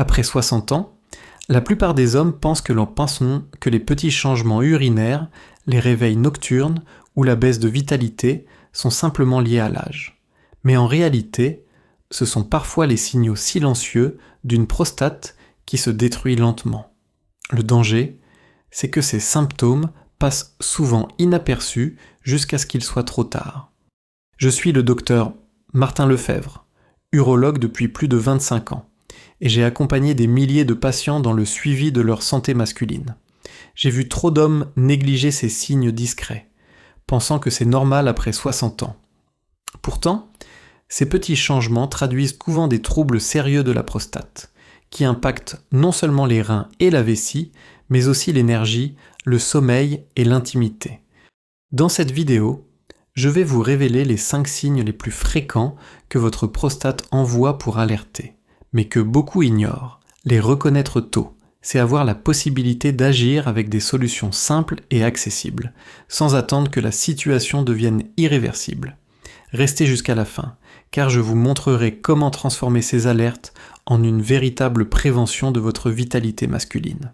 Après 60 ans, la plupart des hommes pensent que les petits changements urinaires, les réveils nocturnes ou la baisse de vitalité sont simplement liés à l'âge. Mais en réalité, ce sont parfois les signaux silencieux d'une prostate qui se détruit lentement. Le danger, c'est que ces symptômes passent souvent inaperçus jusqu'à ce qu'il soit trop tard. Je suis le docteur Martin Lefebvre, urologue depuis plus de 25 ans, et j'ai accompagné des milliers de patients dans le suivi de leur santé masculine. J'ai vu trop d'hommes négliger ces signes discrets, pensant que c'est normal après 60 ans. Pourtant, ces petits changements traduisent souvent des troubles sérieux de la prostate, qui impactent non seulement les reins et la vessie, mais aussi l'énergie, le sommeil et l'intimité. Dans cette vidéo, je vais vous révéler les 5 signes les plus fréquents que votre prostate envoie pour alerter, mais que beaucoup ignorent. Les reconnaître tôt, c'est avoir la possibilité d'agir avec des solutions simples et accessibles, sans attendre que la situation devienne irréversible. Restez jusqu'à la fin, car je vous montrerai comment transformer ces alertes en une véritable prévention de votre vitalité masculine.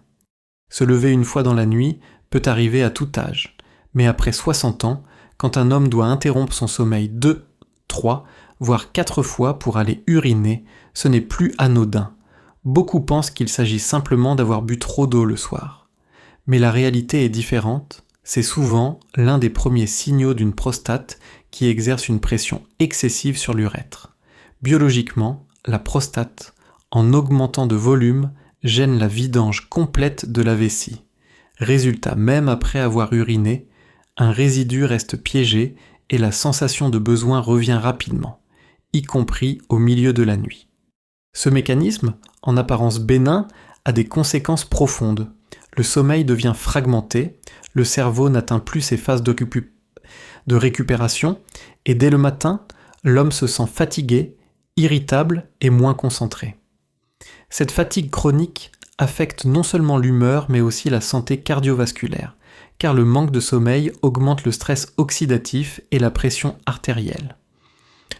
Se lever une fois dans la nuit peut arriver à tout âge, mais après 60 ans, quand un homme doit interrompre son sommeil 2, 3, voire 4 fois pour aller uriner, ce n'est plus anodin. Beaucoup pensent qu'il s'agit simplement d'avoir bu trop d'eau le soir. Mais la réalité est différente, c'est souvent l'un des premiers signaux d'une prostate qui exerce une pression excessive sur l'urètre. Biologiquement, la prostate, en augmentant de volume, gêne la vidange complète de la vessie. Résultat, même après avoir uriné, un résidu reste piégé et la sensation de besoin revient rapidement, y compris au milieu de la nuit. Ce mécanisme, en apparence bénin, a des conséquences profondes. Le sommeil devient fragmenté, le cerveau n'atteint plus ses phases de récupération, et dès le matin, l'homme se sent fatigué, irritable et moins concentré. Cette fatigue chronique affecte non seulement l'humeur, mais aussi la santé cardiovasculaire, car le manque de sommeil augmente le stress oxydatif et la pression artérielle.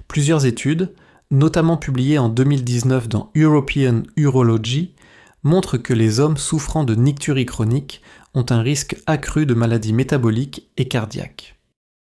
Plusieurs études, notamment publiées en 2019 dans European Urology, montrent que les hommes souffrant de nicturie chronique ont un risque accru de maladies métaboliques et cardiaques.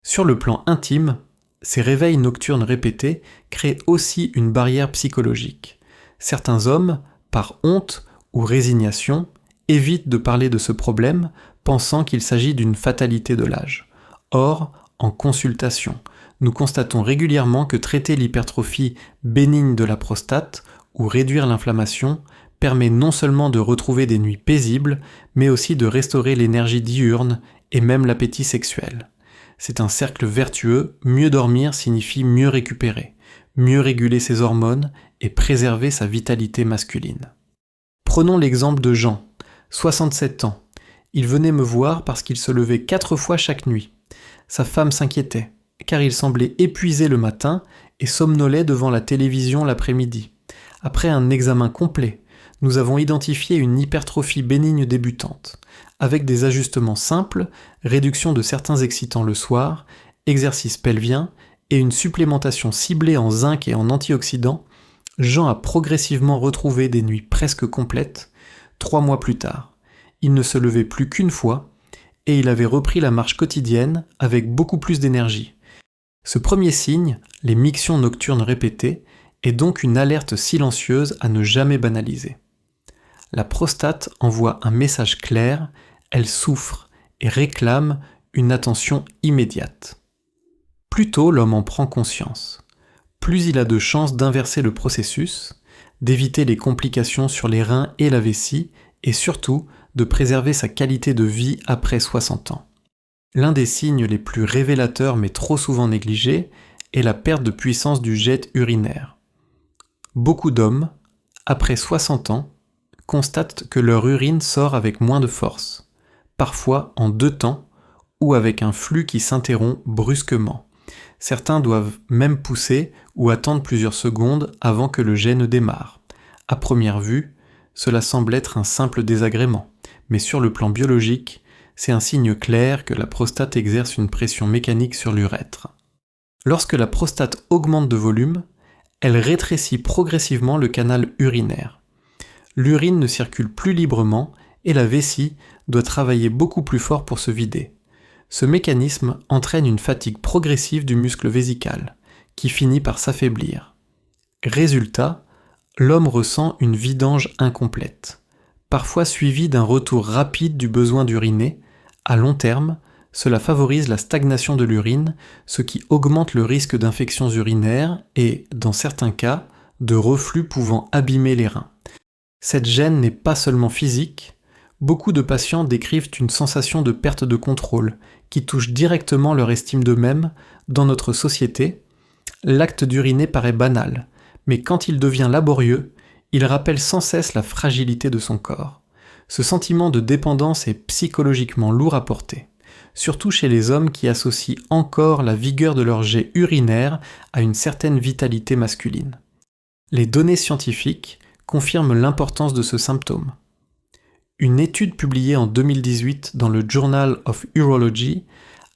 Sur le plan intime, ces réveils nocturnes répétés créent aussi une barrière psychologique. Certains hommes, par honte ou résignation, évitent de parler de ce problème, pensant qu'il s'agit d'une fatalité de l'âge. Or, en consultation, nous constatons régulièrement que traiter l'hypertrophie bénigne de la prostate ou réduire l'inflammation permet non seulement de retrouver des nuits paisibles, mais aussi de restaurer l'énergie diurne et même l'appétit sexuel. C'est un cercle vertueux, mieux dormir signifie mieux récupérer, mieux réguler ses hormones et préserver sa vitalité masculine. Prenons l'exemple de Jean, 67 ans. Il venait me voir parce qu'il se levait 4 fois chaque nuit. Sa femme s'inquiétait, car il semblait épuisé le matin et somnolait devant la télévision l'après-midi. Après un examen complet, nous avons identifié une hypertrophie bénigne débutante, avec des ajustements simples, réduction de certains excitants le soir, exercice pelvien et une supplémentation ciblée en zinc et en antioxydants. Jean a progressivement retrouvé des nuits presque complètes. 3 mois plus tard, il ne se levait plus qu'une fois et il avait repris la marche quotidienne avec beaucoup plus d'énergie. Ce premier signe, les mictions nocturnes répétées, est donc une alerte silencieuse à ne jamais banaliser. La prostate envoie un message clair, elle souffre et réclame une attention immédiate. Plus tôt l'homme en prend conscience, plus il a de chances d'inverser le processus, d'éviter les complications sur les reins et la vessie, et surtout de préserver sa qualité de vie après 60 ans. L'un des signes les plus révélateurs mais trop souvent négligés est la perte de puissance du jet urinaire. Beaucoup d'hommes, après 60 ans, constatent que leur urine sort avec moins de force, parfois en 2 temps ou avec un flux qui s'interrompt brusquement. Certains doivent même pousser ou attendre plusieurs secondes avant que le jet ne démarre. À première vue, cela semble être un simple désagrément, mais sur le plan biologique, c'est un signe clair que la prostate exerce une pression mécanique sur l'urètre. Lorsque la prostate augmente de volume, elle rétrécit progressivement le canal urinaire. L'urine ne circule plus librement et la vessie doit travailler beaucoup plus fort pour se vider. Ce mécanisme entraîne une fatigue progressive du muscle vésical, qui finit par s'affaiblir. Résultat, l'homme ressent une vidange incomplète, parfois suivie d'un retour rapide du besoin d'uriner. À long terme, cela favorise la stagnation de l'urine, ce qui augmente le risque d'infections urinaires et, dans certains cas, de reflux pouvant abîmer les reins. Cette gêne n'est pas seulement physique, beaucoup de patients décrivent une sensation de perte de contrôle qui touche directement leur estime d'eux-mêmes. Dans notre société, l'acte d'uriner paraît banal, mais quand il devient laborieux, il rappelle sans cesse la fragilité de son corps. Ce sentiment de dépendance est psychologiquement lourd à porter, surtout chez les hommes qui associent encore la vigueur de leur jet urinaire à une certaine vitalité masculine. Les données scientifiques confirment l'importance de ce symptôme. Une étude publiée en 2018 dans le Journal of Urology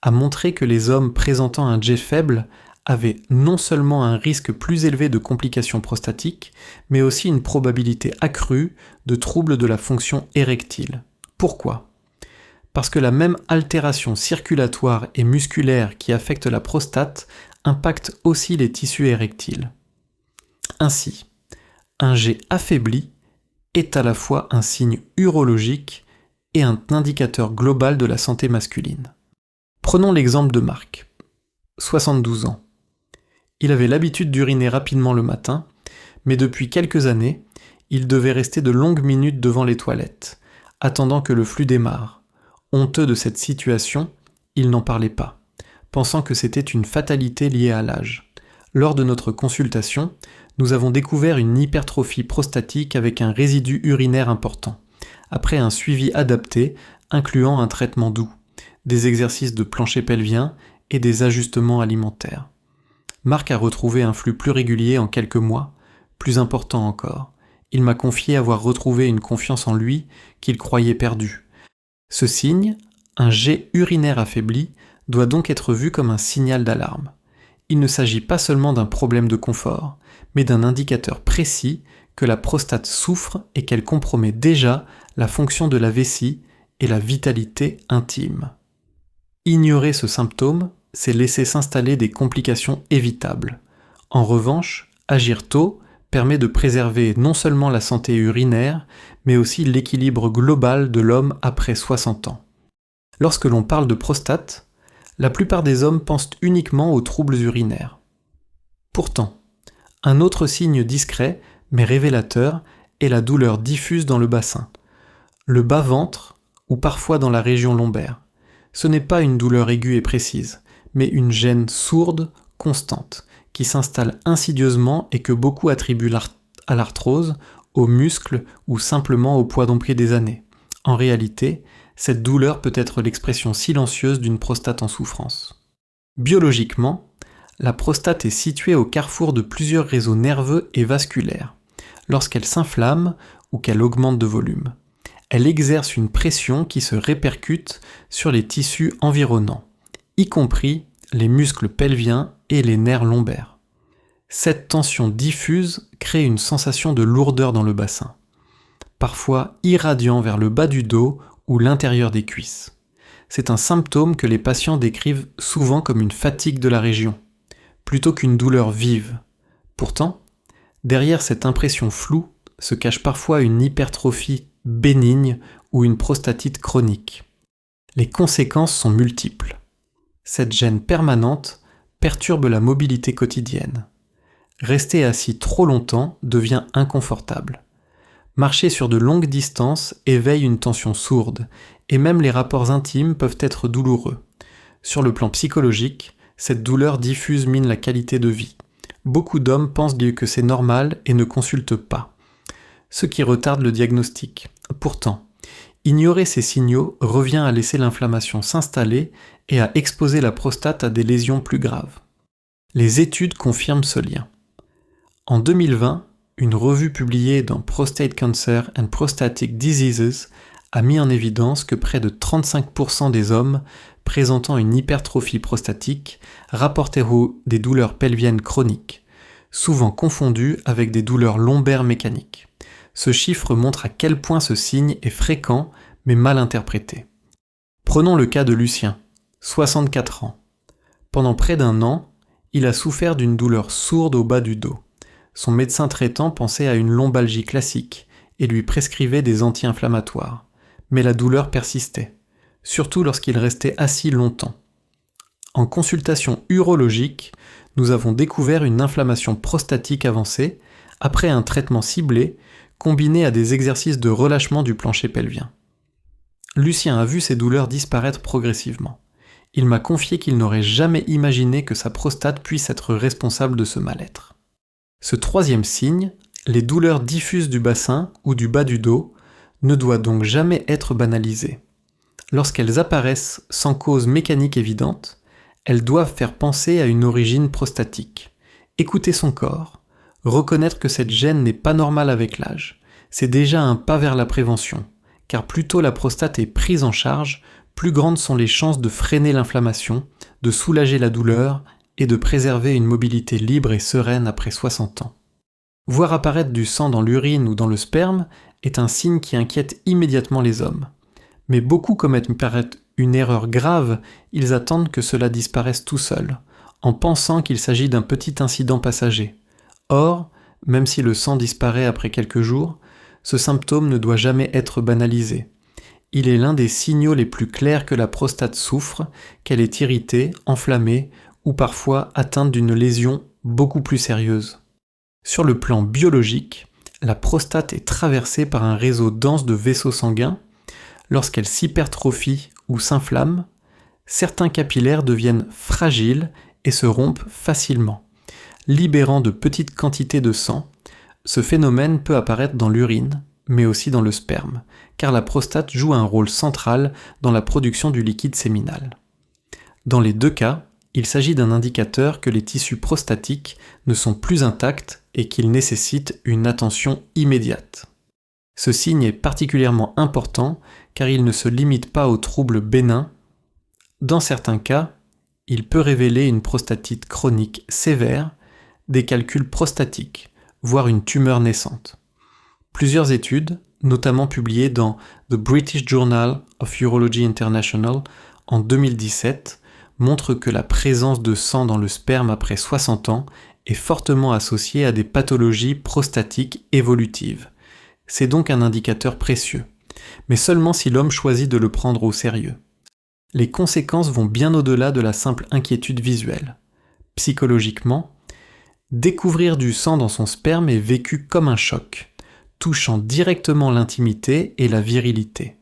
a montré que les hommes présentant un jet faible avaient non seulement un risque plus élevé de complications prostatiques, mais aussi une probabilité accrue de troubles de la fonction érectile. Pourquoi ? Parce que la même altération circulatoire et musculaire qui affecte la prostate impacte aussi les tissus érectiles. Ainsi, un jet affaibli est à la fois un signe urologique et un indicateur global de la santé masculine. Prenons l'exemple de Marc, 72 ans. Il avait l'habitude d'uriner rapidement le matin, mais depuis quelques années, il devait rester de longues minutes devant les toilettes, attendant que le flux démarre. Honteux de cette situation, il n'en parlait pas, pensant que c'était une fatalité liée à l'âge. Lors de notre consultation, nous avons découvert une hypertrophie prostatique avec un résidu urinaire important, après un suivi adapté incluant un traitement doux, des exercices de plancher pelvien et des ajustements alimentaires. Marc a retrouvé un flux plus régulier en quelques mois, plus important encore. Il m'a confié avoir retrouvé une confiance en lui qu'il croyait perdue. Ce signe, un jet urinaire affaibli, doit donc être vu comme un signal d'alarme. Il ne s'agit pas seulement d'un problème de confort, mais d'un indicateur précis que la prostate souffre et qu'elle compromet déjà la fonction de la vessie et la vitalité intime. Ignorer ce symptôme, c'est laisser s'installer des complications évitables. En revanche, agir tôt permet de préserver non seulement la santé urinaire, mais aussi l'équilibre global de l'homme après 60 ans. Lorsque l'on parle de prostate, la plupart des hommes pensent uniquement aux troubles urinaires. Pourtant, un autre signe discret, mais révélateur, est la douleur diffuse dans le bassin, le bas-ventre ou parfois dans la région lombaire. Ce n'est pas une douleur aiguë et précise, mais une gêne sourde, constante, qui s'installe insidieusement et que beaucoup attribuent à l'arthrose, aux muscles ou simplement au poids domplé des années. En réalité, cette douleur peut être l'expression silencieuse d'une prostate en souffrance. Biologiquement, la prostate est située au carrefour de plusieurs réseaux nerveux et vasculaires, lorsqu'elle s'inflamme ou qu'elle augmente de volume. Elle exerce une pression qui se répercute sur les tissus environnants, y compris les muscles pelviens et les nerfs lombaires. Cette tension diffuse crée une sensation de lourdeur dans le bassin, parfois irradiant vers le bas du dos ou l'intérieur des cuisses. C'est un symptôme que les patients décrivent souvent comme une fatigue de la région, plutôt qu'une douleur vive. Pourtant, derrière cette impression floue se cache parfois une hypertrophie bénigne ou une prostatite chronique. Les conséquences sont multiples. Cette gêne permanente perturbe la mobilité quotidienne. Rester assis trop longtemps devient inconfortable. Marcher sur de longues distances éveille une tension sourde, et même les rapports intimes peuvent être douloureux. Sur le plan psychologique, cette douleur diffuse mine la qualité de vie. Beaucoup d'hommes pensent que c'est normal et ne consultent pas, ce qui retarde le diagnostic. Pourtant, ignorer ces signaux revient à laisser l'inflammation s'installer et à exposer la prostate à des lésions plus graves. Les études confirment ce lien. En 2020, une revue publiée dans Prostate Cancer and Prostatic Diseases a mis en évidence que près de 35% des hommes présentant une hypertrophie prostatique rapportaient des douleurs pelviennes chroniques, souvent confondues avec des douleurs lombaires mécaniques. Ce chiffre montre à quel point ce signe est fréquent mais mal interprété. Prenons le cas de Lucien, 64 ans. Pendant près d'1 an, il a souffert d'une douleur sourde au bas du dos. Son médecin traitant pensait à une lombalgie classique et lui prescrivait des anti-inflammatoires. Mais la douleur persistait, surtout lorsqu'il restait assis longtemps. En consultation urologique, nous avons découvert une inflammation prostatique avancée après un traitement ciblé combiné à des exercices de relâchement du plancher pelvien. Lucien a vu ses douleurs disparaître progressivement. Il m'a confié qu'il n'aurait jamais imaginé que sa prostate puisse être responsable de ce mal-être. Ce troisième signe, les douleurs diffuses du bassin ou du bas du dos, ne doit donc jamais être banalisé. Lorsqu'elles apparaissent sans cause mécanique évidente, elles doivent faire penser à une origine prostatique. Écouter son corps, reconnaître que cette gêne n'est pas normale avec l'âge, c'est déjà un pas vers la prévention, car plus tôt la prostate est prise en charge, plus grandes sont les chances de freiner l'inflammation, de soulager la douleur et de préserver une mobilité libre et sereine après 60 ans. Voir apparaître du sang dans l'urine ou dans le sperme est un signe qui inquiète immédiatement les hommes. Mais beaucoup commettent une erreur grave, ils attendent que cela disparaisse tout seul, en pensant qu'il s'agit d'un petit incident passager. Or, même si le sang disparaît après quelques jours, ce symptôme ne doit jamais être banalisé. Il est l'un des signaux les plus clairs que la prostate souffre, qu'elle est irritée, enflammée ou parfois atteinte d'une lésion beaucoup plus sérieuse. Sur le plan biologique, la prostate est traversée par un réseau dense de vaisseaux sanguins. Lorsqu'elle s'hypertrophie ou s'inflamme, certains capillaires deviennent fragiles et se rompent facilement, libérant de petites quantités de sang. Ce phénomène peut apparaître dans l'urine, mais aussi dans le sperme, car la prostate joue un rôle central dans la production du liquide séminal. Dans les deux cas, il s'agit d'un indicateur que les tissus prostatiques ne sont plus intacts et qu'ils nécessitent une attention immédiate. Ce signe est particulièrement important car il ne se limite pas aux troubles bénins. Dans certains cas, il peut révéler une prostatite chronique sévère, des calculs prostatiques, voire une tumeur naissante. Plusieurs études, notamment publiées dans The British Journal of Urology International en 2017, montrent que la présence de sang dans le sperme après 60 ans est fortement associée à des pathologies prostatiques évolutives. C'est donc un indicateur précieux, mais seulement si l'homme choisit de le prendre au sérieux. Les conséquences vont bien au-delà de la simple inquiétude visuelle. Psychologiquement, découvrir du sang dans son sperme est vécu comme un choc, touchant directement l'intimité et la virilité.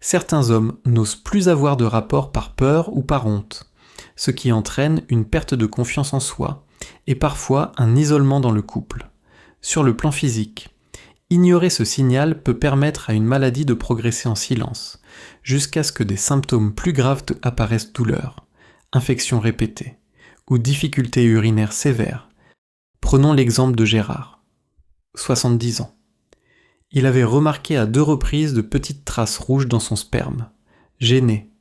Certains hommes n'osent plus avoir de rapport par peur ou par honte, ce qui entraîne une perte de confiance en soi et parfois un isolement dans le couple. Sur le plan physique, ignorer ce signal peut permettre à une maladie de progresser en silence, jusqu'à ce que des symptômes plus graves apparaissent: douleurs, infections répétées ou difficultés urinaires sévères. Prenons l'exemple de Gérard, 70 ans. Il avait remarqué à 2 reprises de petites traces rouges dans son sperme. Gêné,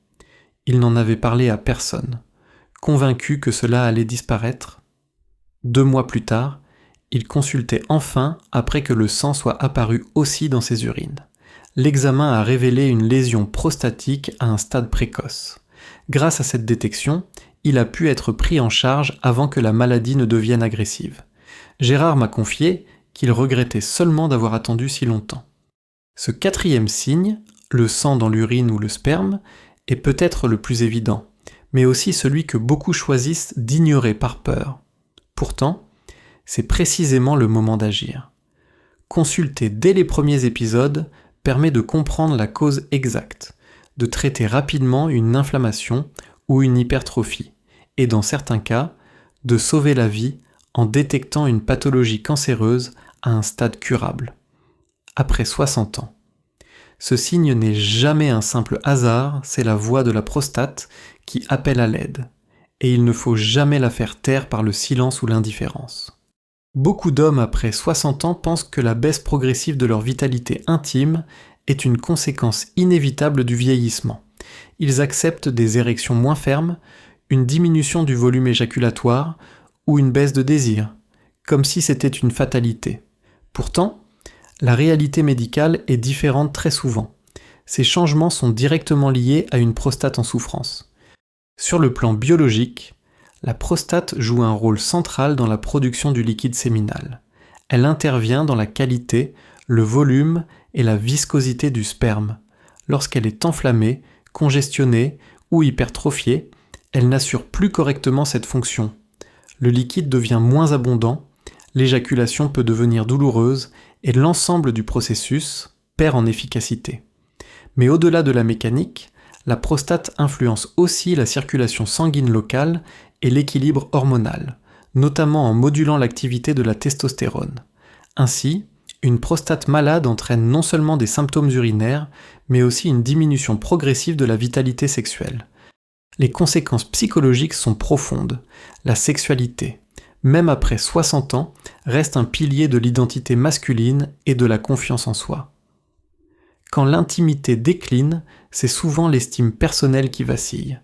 il n'en avait parlé à personne. Convaincu que cela allait disparaître, 2 mois plus tard, il consultait enfin après que le sang soit apparu aussi dans ses urines. L'examen a révélé une lésion prostatique à un stade précoce. Grâce à cette détection, il a pu être pris en charge avant que la maladie ne devienne agressive. Gérard m'a confié qu'il regrettait seulement d'avoir attendu si longtemps. Ce 4e signe, le sang dans l'urine ou le sperme, est peut-être le plus évident, mais aussi celui que beaucoup choisissent d'ignorer par peur. Pourtant, c'est précisément le moment d'agir. Consulter dès les premiers épisodes permet de comprendre la cause exacte, de traiter rapidement une inflammation ou une hypertrophie, et dans certains cas, de sauver la vie en détectant une pathologie cancéreuse à un stade curable. Après 60 ans. Ce signe n'est jamais un simple hasard, c'est la voix de la prostate qui appelle à l'aide, et il ne faut jamais la faire taire par le silence ou l'indifférence. Beaucoup d'hommes après 60 ans pensent que la baisse progressive de leur vitalité intime est une conséquence inévitable du vieillissement. Ils acceptent des érections moins fermes, une diminution du volume éjaculatoire ou une baisse de désir, comme si c'était une fatalité. Pourtant, La réalité médicale est différente très souvent. Ces changements sont directement liés à une prostate en souffrance. Sur le plan biologique, la prostate joue un rôle central dans la production du liquide séminal. Elle intervient dans la qualité, le volume et la viscosité du sperme. Lorsqu'elle est enflammée, congestionnée ou hypertrophiée, elle n'assure plus correctement cette fonction. Le liquide devient moins abondant, l'éjaculation peut devenir douloureuse et l'ensemble du processus perd en efficacité. Mais au-delà de la mécanique, la prostate influence aussi la circulation sanguine locale et l'équilibre hormonal, notamment en modulant l'activité de la testostérone. Ainsi, une prostate malade entraîne non seulement des symptômes urinaires, mais aussi une diminution progressive de la vitalité sexuelle. Les conséquences psychologiques sont profondes. La sexualité, même après 60 ans, reste un pilier de l'identité masculine et de la confiance en soi. Quand l'intimité décline, c'est souvent l'estime personnelle qui vacille.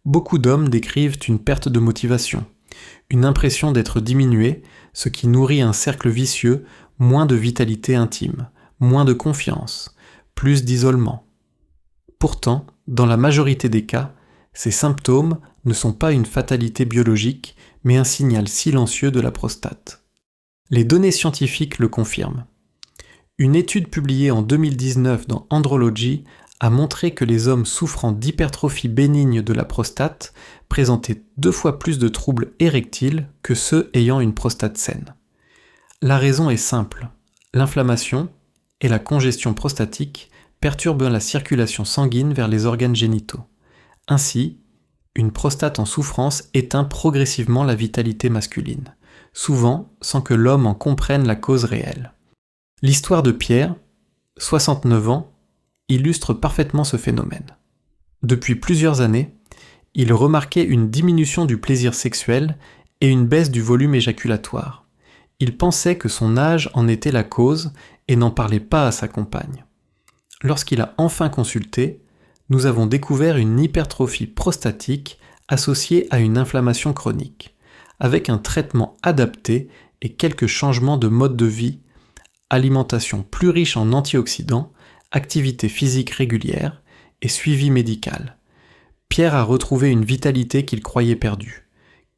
Beaucoup d'hommes décrivent une perte de motivation, une impression d'être diminué, ce qui nourrit un cercle vicieux, moins de vitalité intime, moins de confiance, plus d'isolement. Pourtant, dans la majorité des cas, ces symptômes ne sont pas une fatalité biologique, mais un signal silencieux de la prostate. Les données scientifiques le confirment. Une étude publiée en 2019 dans Andrology a montré que les hommes souffrant d'hypertrophie bénigne de la prostate présentaient 2 fois plus de troubles érectiles que ceux ayant une prostate saine. La raison est simple. L'inflammation et la congestion prostatique perturbent la circulation sanguine vers les organes génitaux. Ainsi, une prostate en souffrance éteint progressivement la vitalité masculine, souvent sans que l'homme en comprenne la cause réelle. L'histoire de Pierre, 69 ans, illustre parfaitement ce phénomène. Depuis plusieurs années, il remarquait une diminution du plaisir sexuel et une baisse du volume éjaculatoire. Il pensait que son âge en était la cause et n'en parlait pas à sa compagne. Lorsqu'il a enfin consulté, nous avons découvert une hypertrophie prostatique associée à une inflammation chronique, avec un traitement adapté et quelques changements de mode de vie, alimentation plus riche en antioxydants, activité physique régulière et suivi médical. Pierre a retrouvé une vitalité qu'il croyait perdue.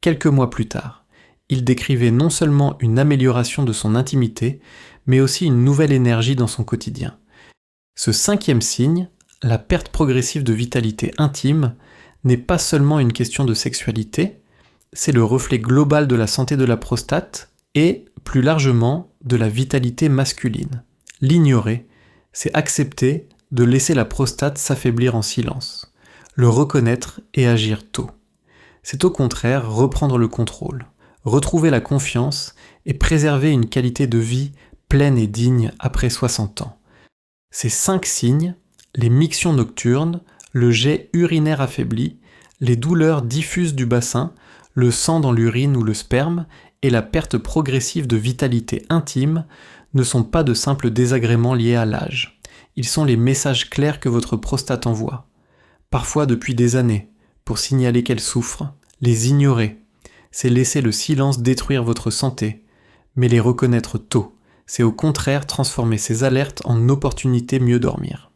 Quelques mois plus tard, il décrivait non seulement une amélioration de son intimité, mais aussi une nouvelle énergie dans son quotidien. Ce 5e signe, la perte progressive de vitalité intime, n'est pas seulement une question de sexualité, c'est le reflet global de la santé de la prostate et, plus largement, de la vitalité masculine. L'ignorer, c'est accepter de laisser la prostate s'affaiblir en silence, le reconnaître et agir tôt. C'est au contraire reprendre le contrôle, retrouver la confiance et préserver une qualité de vie pleine et digne après 60 ans. Ces 5 signes, les mictions nocturnes, le jet urinaire affaibli, les douleurs diffuses du bassin, le sang dans l'urine ou le sperme et la perte progressive de vitalité intime ne sont pas de simples désagréments liés à l'âge. Ils sont les messages clairs que votre prostate envoie, parfois depuis des années, pour signaler qu'elle souffre. Les ignorer, c'est laisser le silence détruire votre santé, mais les reconnaître tôt, c'est au contraire transformer ces alertes en opportunités mieux dormir.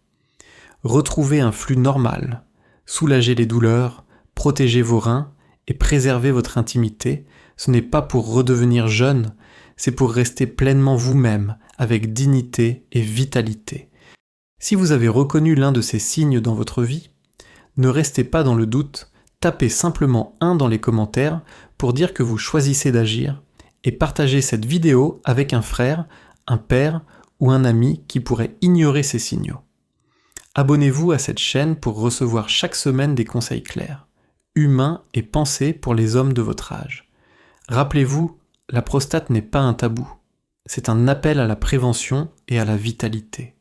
Retrouvez un flux normal, soulagez les douleurs, protégez vos reins et préservez votre intimité, ce n'est pas pour redevenir jeune, c'est pour rester pleinement vous-même, avec dignité et vitalité. Si vous avez reconnu l'un de ces signes dans votre vie, ne restez pas dans le doute, tapez simplement 1 dans les commentaires pour dire que vous choisissez d'agir et partagez cette vidéo avec un frère, un père ou un ami qui pourrait ignorer ces signaux. Abonnez-vous à cette chaîne pour recevoir chaque semaine des conseils clairs, humains et pensés pour les hommes de votre âge. Rappelez-vous, la prostate n'est pas un tabou, c'est un appel à la prévention et à la vitalité.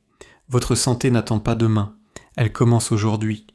Votre santé n'attend pas demain, elle commence aujourd'hui.